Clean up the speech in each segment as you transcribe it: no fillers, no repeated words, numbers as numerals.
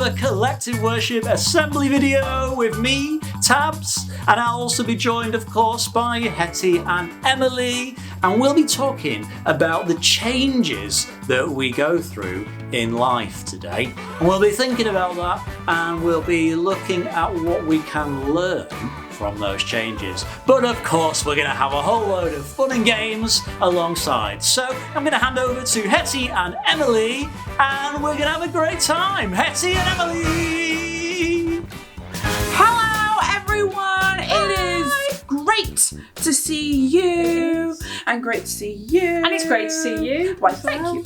another collective worship assembly video with me, Tabz, and I'll also be joined, of course, by Hettie and Emily, and we'll be talking about the changes that we go through in life today. And we'll be thinking about that, and we'll be looking at what we can learn from those changes. But of course, we're going to have a whole load of fun and games alongside. So I'm going to hand over to Hettie and Emily, and we're going to have a great time. Hettie and Emily! Hello everyone! It is great to see you, and great to see you. And it's great to see you. Why, thank you.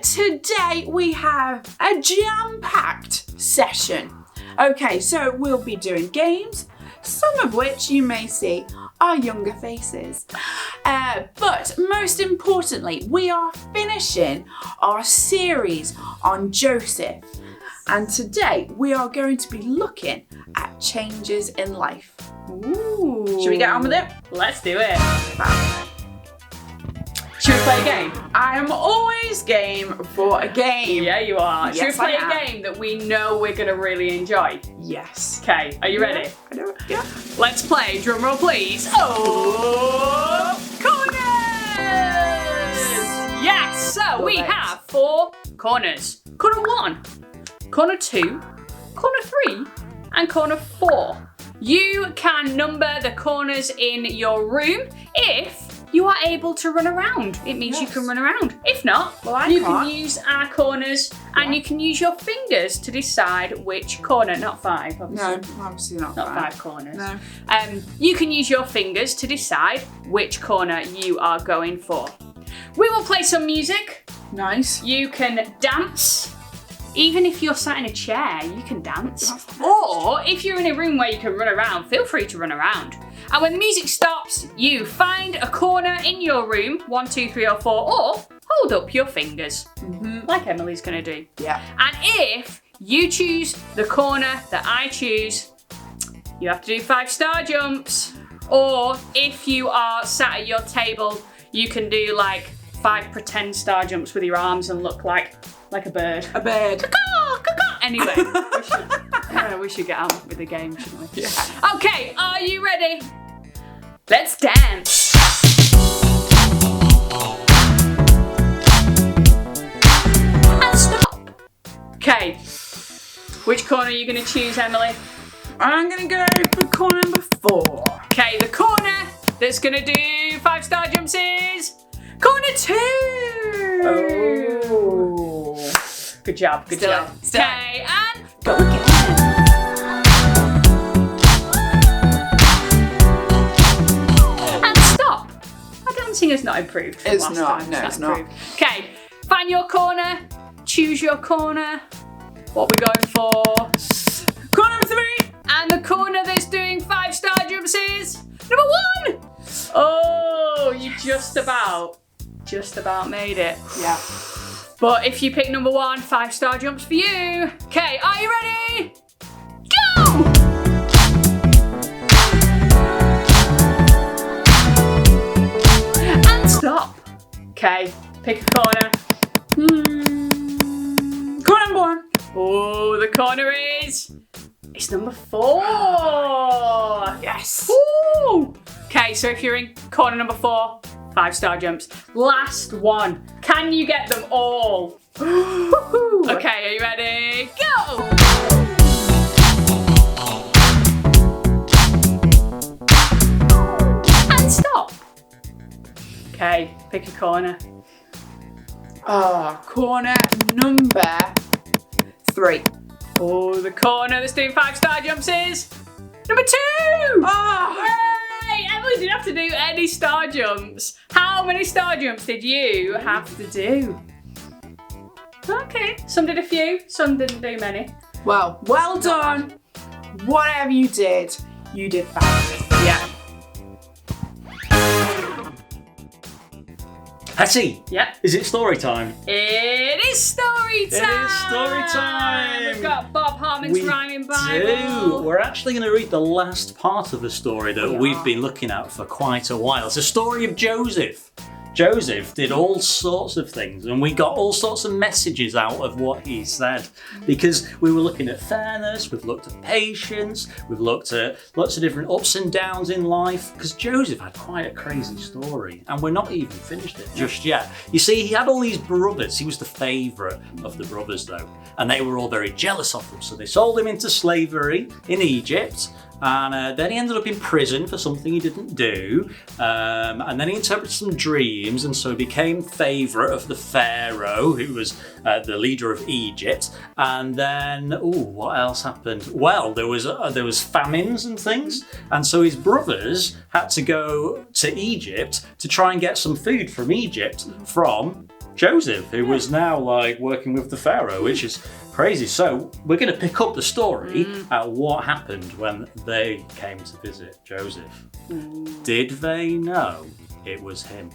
Today we have a jam-packed session. Okay, so we'll be doing games, some of which you may see are younger faces. But most importantly, we are finishing our series on Joseph. And today we are going to be looking at changes in life. Ooh. Should we get on with it? Let's do it. Should we play a game? I am always game for a game. Yeah, you are. Yes, Should we play I a am. game that we know we're going to really enjoy? Yes. Okay, are you ready? I know. Yeah. Let's play. Drum roll, please. Oh, corners! Yes. So we have 4 corners. Corner 1, corner 2, corner 3, and corner 4. You can number the corners in your room if you are able to run around. It means you can run around. If not, Well, I you can't. can use our corners and you can use your fingers to decide which corner, not 5, obviously. No, obviously not. Not five. 5 corners. No. You can use your fingers to decide which corner you are going for. We will play some music. Nice. You can dance. Even if you're sat in a chair, you can dance. That's the best. Or if you're in a room where you can run around, feel free to run around. And when the music stops, you find a corner in your room, 1, 2, 3, or 4, or hold up your fingers, like Emily's gonna do. Yeah. And if you choose the corner that I choose, you have to do 5 star jumps. Or if you are sat at your table, you can do like 5 pretend star jumps with your arms and look like a bird. A bird. Anyway, we should get on with the game, shouldn't we? Yeah. Okay, are you ready? Let's dance. And stop. Okay, which corner are you going to choose, Emily? I'm gonna go for corner number 4. Okay, the corner that's going to do 5 star jumps is corner 2. Oh. Good job, good Still job. it, still it. Okay, and Go again. and stop. Our dancing has not improved from It's last not, time. no, it's not. improved. Okay, find your corner, choose your corner. What we're going for. Corner number 3. And the corner that's doing 5 star jumps is number 1. Oh, you just about made it. Yeah. But if you pick number 1, 5 star jumps for you. Okay, are you ready? Go! And stop. Okay, pick a corner. Corner number 1. Oh, the corner is. It's number 4. Yes. Woo! Okay, so if you're in corner number 4, 5 star jumps. Last one. Can you get them all? Okay, are you ready? Go! And stop. Okay, pick a corner. Corner number 3. Oh, the corner that's doing 5 star jumps is number 2. Oh. Yay! Emily didn't have to do any star jumps. How many star jumps did you have to do? Okay, some did a few, some didn't do many. Well done. Whatever you did fabulous. Yeah. Hettie, Yeah. is it story time? It is story time. It is story time. We've got Bob Harmon's Rhyming Bible. do. We're actually going to read the last part of the story that We we've are. been looking at for quite a while. It's the story of Joseph. Joseph did all sorts of things, and we got all sorts of messages out of what he said, because we were looking at fairness, we've looked at patience, we've looked at lots of different ups and downs in life, because Joseph had quite a crazy story, and we're not even finished it just yet. You see, he had all these brothers. He was the favourite of the brothers, though, and they were all very jealous of him, so they sold him into slavery in Egypt. And then he ended up in prison for something he didn't do. And then he interpreted some dreams, and so he became favourite of the Pharaoh, who was the leader of Egypt. And then, what else happened? Well, there was famines and things, and so his brothers had to go to Egypt to try and get some food from Egypt from Joseph, who was now like working with the Pharaoh, which is crazy. So we're going to pick up the story at what happened when they came to visit Joseph. Did they know it was him?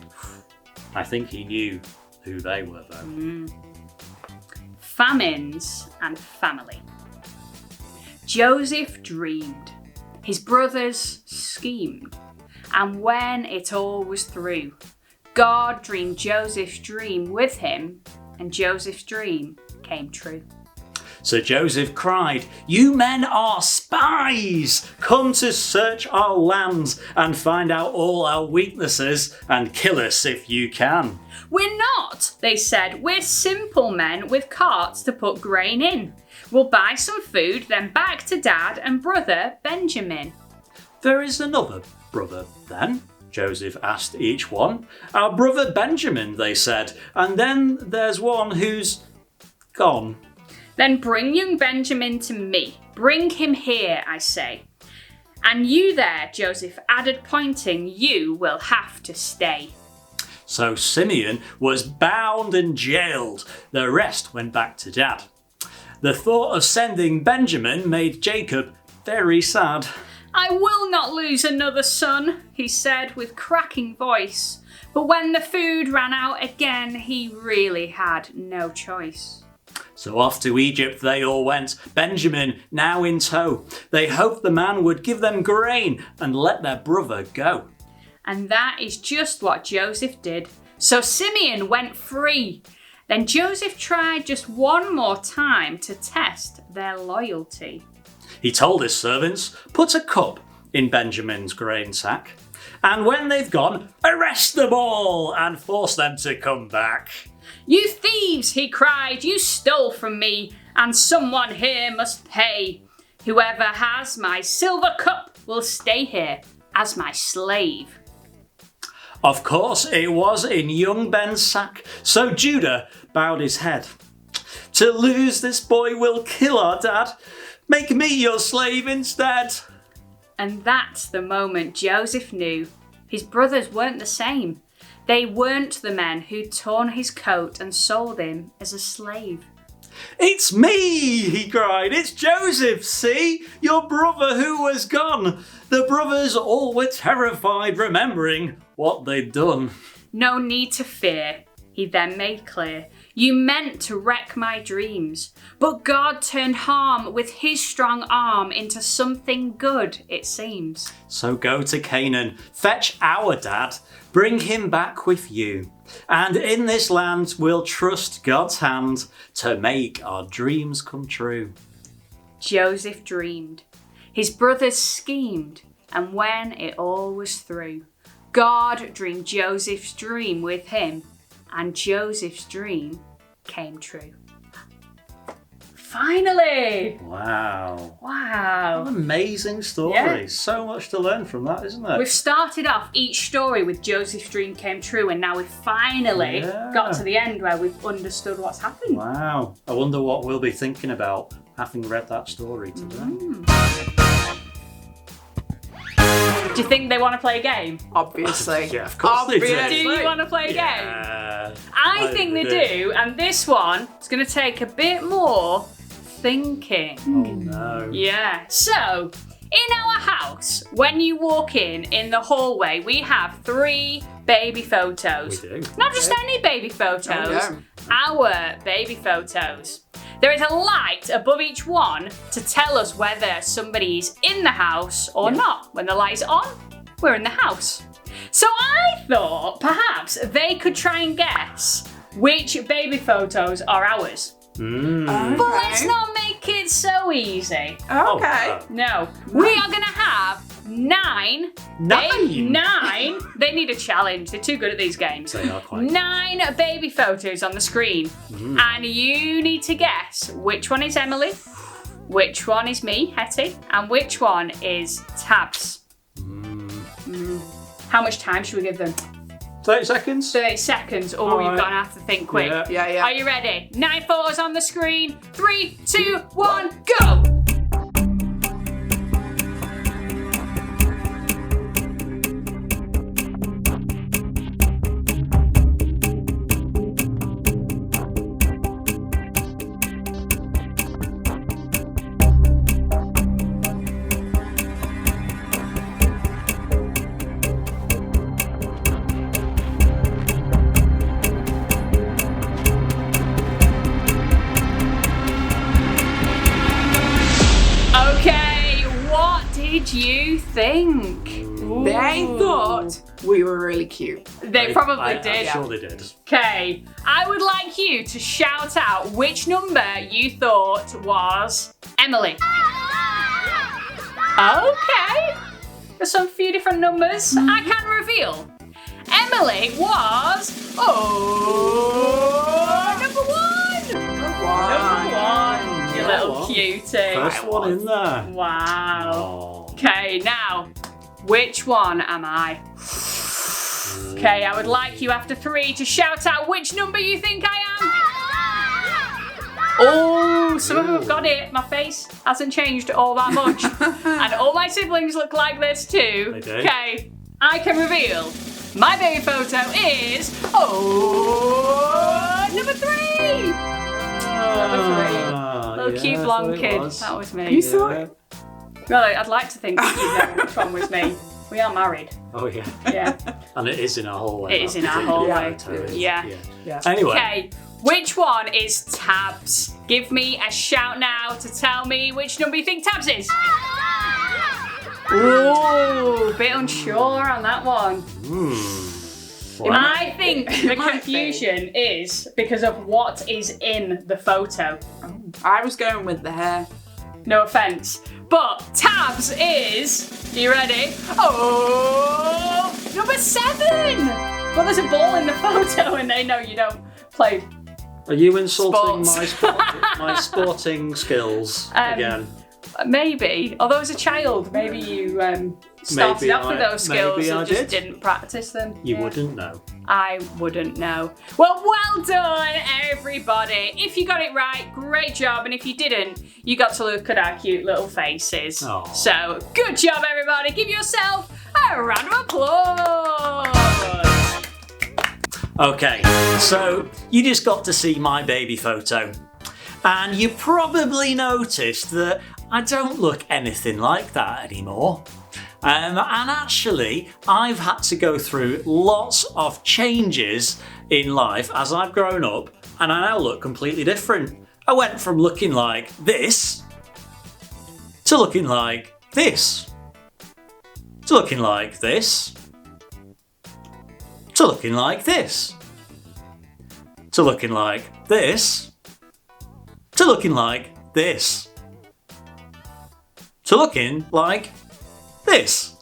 I think he knew who they were, though. Famines and family. Joseph dreamed. His brothers schemed. And when it all was through, God dreamed Joseph's dream with him, and Joseph's dream came true. So Joseph cried, "You men are spies! Come to search our lands and find out all our weaknesses and kill us if you can." "We're not," they said. "We're simple men with carts to put grain in. We'll buy some food, then back to Dad and brother Benjamin." "There is another brother, then?" Joseph asked each one. "Our brother Benjamin," they said, "and then there's one who's gone." "Then bring young Benjamin to me. Bring him here, I say. And you there," Joseph added, pointing, "you will have to stay." So Simeon was bound and jailed. The rest went back to Dad. The thought of sending Benjamin made Jacob very sad. "I will not lose another son," he said with cracking voice. But when the food ran out again, he really had no choice. So off to Egypt they all went, Benjamin now in tow. They hoped the man would give them grain and let their brother go. And that is just what Joseph did. So Simeon went free. Then Joseph tried just one more time to test their loyalty. He told his servants, "Put a cup in Benjamin's grain sack, and when they've gone, arrest them all and force them to come back." "You thieves," he cried, "you stole from me, and someone here must pay. Whoever has my silver cup will stay here as my slave." Of course it was in young Ben's sack, so Judah bowed his head. "To lose this boy will kill our dad. Make me your slave instead." And that's the moment Joseph knew his brothers weren't the same. They weren't the men who'd torn his coat and sold him as a slave. "It's me," he cried. "It's Joseph, see? Your brother who was gone." The brothers all were terrified, remembering what they'd done. "No need to fear," he then made clear. "You meant to wreck my dreams, but God turned harm with his strong arm into something good, it seems. So go to Canaan, fetch our dad, bring him back with you. And in this land we'll trust God's hand to make our dreams come true." Joseph dreamed. His brothers schemed, and when it all was through, God dreamed Joseph's dream with him, and Joseph's dream came true. Finally! Wow. Wow. What an amazing story. Yeah. So much to learn from that, isn't it? We've started off each story with Joseph's dream came true, and now we've finally got to the end where we've understood what's happened. Wow. I wonder what we'll be thinking about having read that story today. Do you think they want to play a game? Obviously. Yeah, of course they do. Do you want to play a game? Yeah. I think they do, and this one is going to take a bit more thinking. Oh no. Yeah. So, in our house, when you walk in the hallway, we have 3 baby photos. We do. Not just any baby photos, Oh, our baby photos. There is a light above each one to tell us whether somebody's in the house or not. When the light's on, we're in the house. So I thought perhaps they could try and guess which baby photos are ours. Okay. But let's not make it so easy. Okay. No. We are going to have 9. 9? 9. They need a challenge. They're too good at these games. They are quite. 9 baby photos on the screen. And you need to guess which one is Emily, which one is me, Hettie, and which one is Tabz. How much time should we give them? 30 seconds? 30 seconds. Oh, All you're right. going to have to think quick. Yeah. Are you ready? 9 photos on the screen. 3, 2, 1, go! Okay, what did you think? They thought we were really cute. They probably I did. sure they did. Okay, I would like you to shout out which number you thought was Emily. Okay, there's some few different numbers. I can reveal. Emily was number 1. Number 1. You little What? cutie. First one in there. Wow. Oh. Okay, now, which one am I? Okay, I would like you after 3 to shout out which number you think I am. Oh, some of them have got it. My face hasn't changed all that much. And all my siblings look like this too. They do. Okay, I can reveal my baby photo is number 3. Little cute blonde kid. That was me. You saw it? Well, I'd like to think that you know which one was me. We are married. Oh, yeah. Yeah. And it is in our hallway. It is in our hallway. Yeah. Anyway. Okay, which one is Tabz? Give me a shout now to tell me which number you think Tabz is. Ooh, bit unsure on that one. I think the confusion is because of what is in the photo. I was going with the hair. No offense. But Tabz is, are you ready? Oh, number 7. But there's a ball in the photo and they know you don't play. Are you insulting Sports. my sporting skills again? Maybe. Although as a child, maybe you started Maybe off with those skills maybe and I just did. didn't practice them. You Yeah. wouldn't know. I wouldn't know. Well done, everybody. If you got it right, great job. And if you didn't, you got to look at our cute little faces. Aw. So, good job, everybody. Give yourself a round of applause. Okay, so you just got to see my baby photo. And you probably noticed that I don't look anything like that anymore. And actually, I've had to go through lots of changes in life as I've grown up, and I now look completely different. I went from looking like this to looking like this to looking like this to looking like this to looking like this to looking like this to looking like this.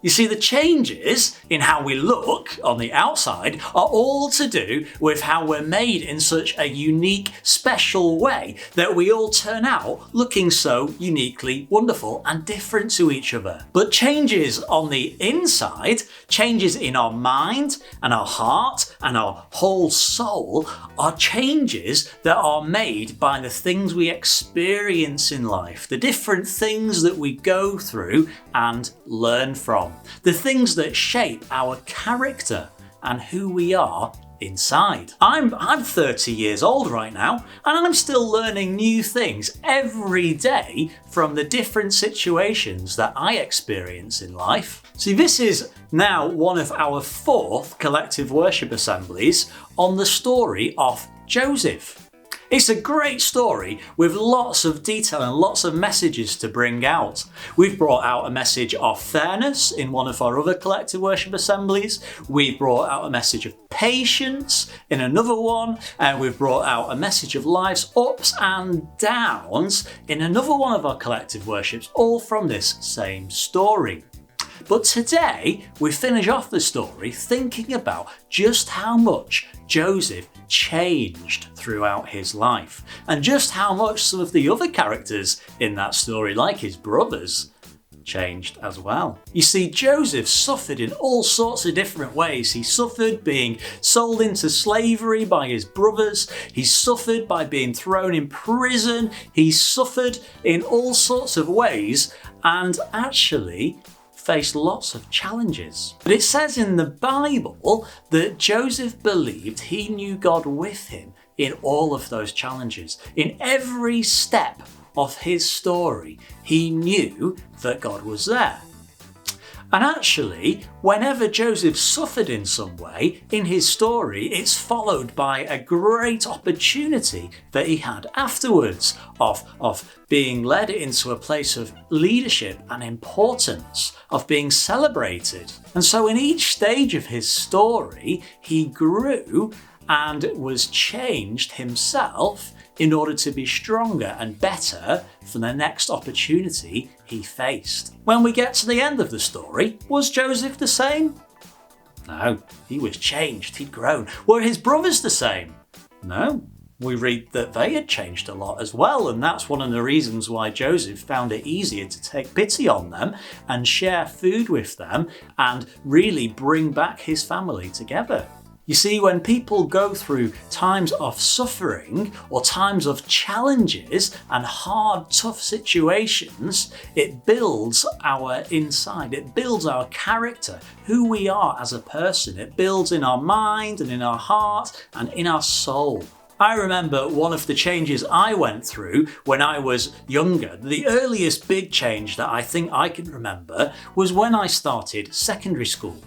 You see, the changes in how we look on the outside are all to do with how we're made in such a unique, special way that we all turn out looking so uniquely wonderful and different to each other. But changes on the inside, changes in our mind and our heart and our whole soul, are changes that are made by the things we experience in life, the different things that we go through and learn from. The things that shape our character and who we are inside. I'm 30 years old right now, and I'm still learning new things every day from the different situations that I experience in life. See, this is now one of our 4th collective worship assemblies on the story of Joseph. It's a great story with lots of detail and lots of messages to bring out. We've brought out a message of fairness in one of our other collective worship assemblies. We've brought out a message of patience in another one. And we've brought out a message of life's ups and downs in another one of our collective worships, all from this same story. But today, we finish off the story thinking about just how much Joseph changed throughout his life, and just how much some of the other characters in that story, like his brothers, changed as well. You see, Joseph suffered in all sorts of different ways. He suffered being sold into slavery by his brothers. He suffered by being thrown in prison. He suffered in all sorts of ways, and actually faced lots of challenges. But it says in the Bible that Joseph believed he knew God with him in all of those challenges. In every step of his story, he knew that God was there. And actually, whenever Joseph suffered in some way in his story, it's followed by a great opportunity that he had afterwards of being led into a place of leadership and importance, of being celebrated. And so in each stage of his story, he grew and was changed himself in order to be stronger and better for the next opportunity he faced. When we get to the end of the story, was Joseph the same? No, he was changed, he'd grown. Were his brothers the same? No, we read that they had changed a lot as well, and that's one of the reasons why Joseph found it easier to take pity on them and share food with them and really bring back his family together. You see, when people go through times of suffering or times of challenges and hard, tough situations, it builds our inside, it builds our character, who we are as a person. It builds in our mind and in our heart and in our soul. I remember one of the changes I went through when I was younger. The earliest big change that I think I can remember was when I started secondary school.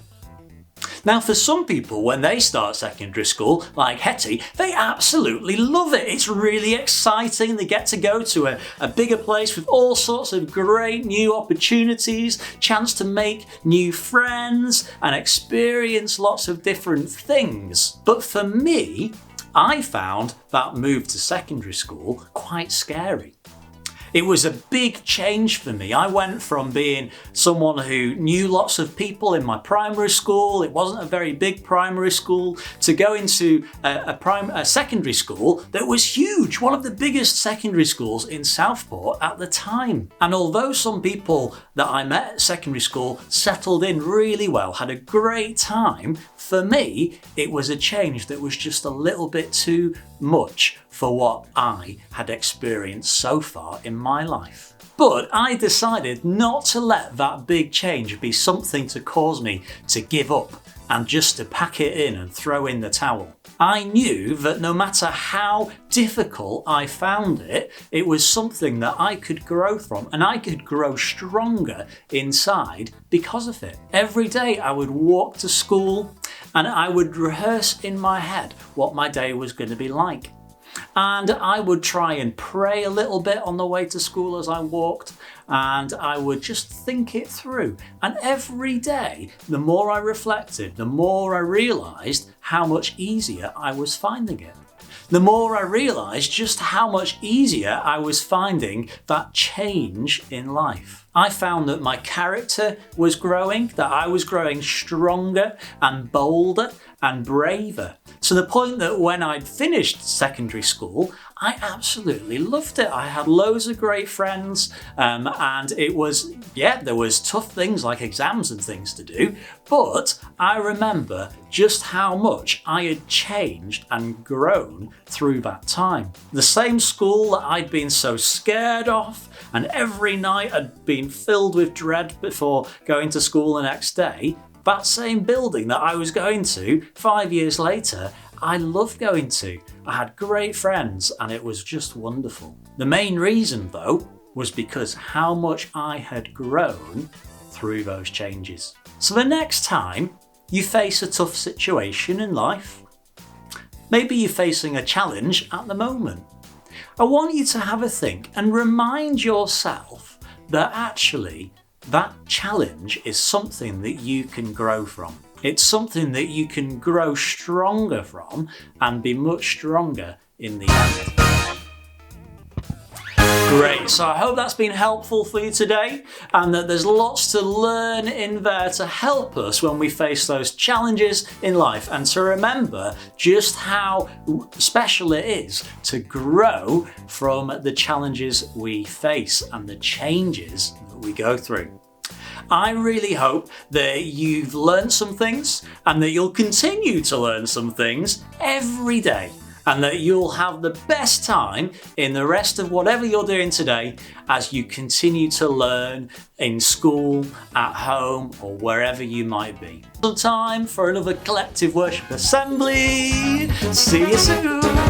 Now, for some people, when they start secondary school, like Hettie, they absolutely love it. It's really exciting. They get to go to a bigger place with all sorts of great new opportunities, chance to make new friends and experience lots of different things. But for me, I found that move to secondary school quite scary. It was a big change for me. I went from being someone who knew lots of people in my primary school, it wasn't a very big primary school, to going to a secondary school that was huge, one of the biggest secondary schools in Southport at the time. And although some people that I met at secondary school settled in really well, had a great time, for me, it was a change that was just a little bit too much for what I had experienced so far in my life. But I decided not to let that big change be something to cause me to give up and just to pack it in and throw in the towel. I knew that no matter how difficult I found it, it was something that I could grow from, and I could grow stronger inside because of it. Every day I would walk to school and I would rehearse in my head what my day was going to be like. And I would try and pray a little bit on the way to school as I walked, and I would just think it through. And every day, the more I reflected, the more I realised how much easier I was finding it. The more I realised just how much easier I was finding that change in life. I found that my character was growing, that I was growing stronger and bolder and braver, to the point that when I'd finished secondary school, I absolutely loved it. I had loads of great friends, and it was, there was tough things like exams and things to do, but I remember just how much I had changed and grown through that time. The same school that I'd been so scared of, and every night had been filled with dread before going to school the next day, that same building that I was going to 5 years later, I loved going to. I had great friends and it was just wonderful. The main reason though was because how much I had grown through those changes. So the next time you face a tough situation in life, maybe you're facing a challenge at the moment, I want you to have a think and remind yourself that actually that challenge is something that you can grow from. It's something that you can grow stronger from and be much stronger in the end. Great, so I hope that's been helpful for you today and that there's lots to learn in there to help us when we face those challenges in life and to remember just how special it is to grow from the challenges we face and the changes that we go through. I really hope that you've learned some things and that you'll continue to learn some things every day, and that you'll have the best time in the rest of whatever you're doing today as you continue to learn in school, at home, or wherever you might be. Some time for another collective worship assembly. See you soon.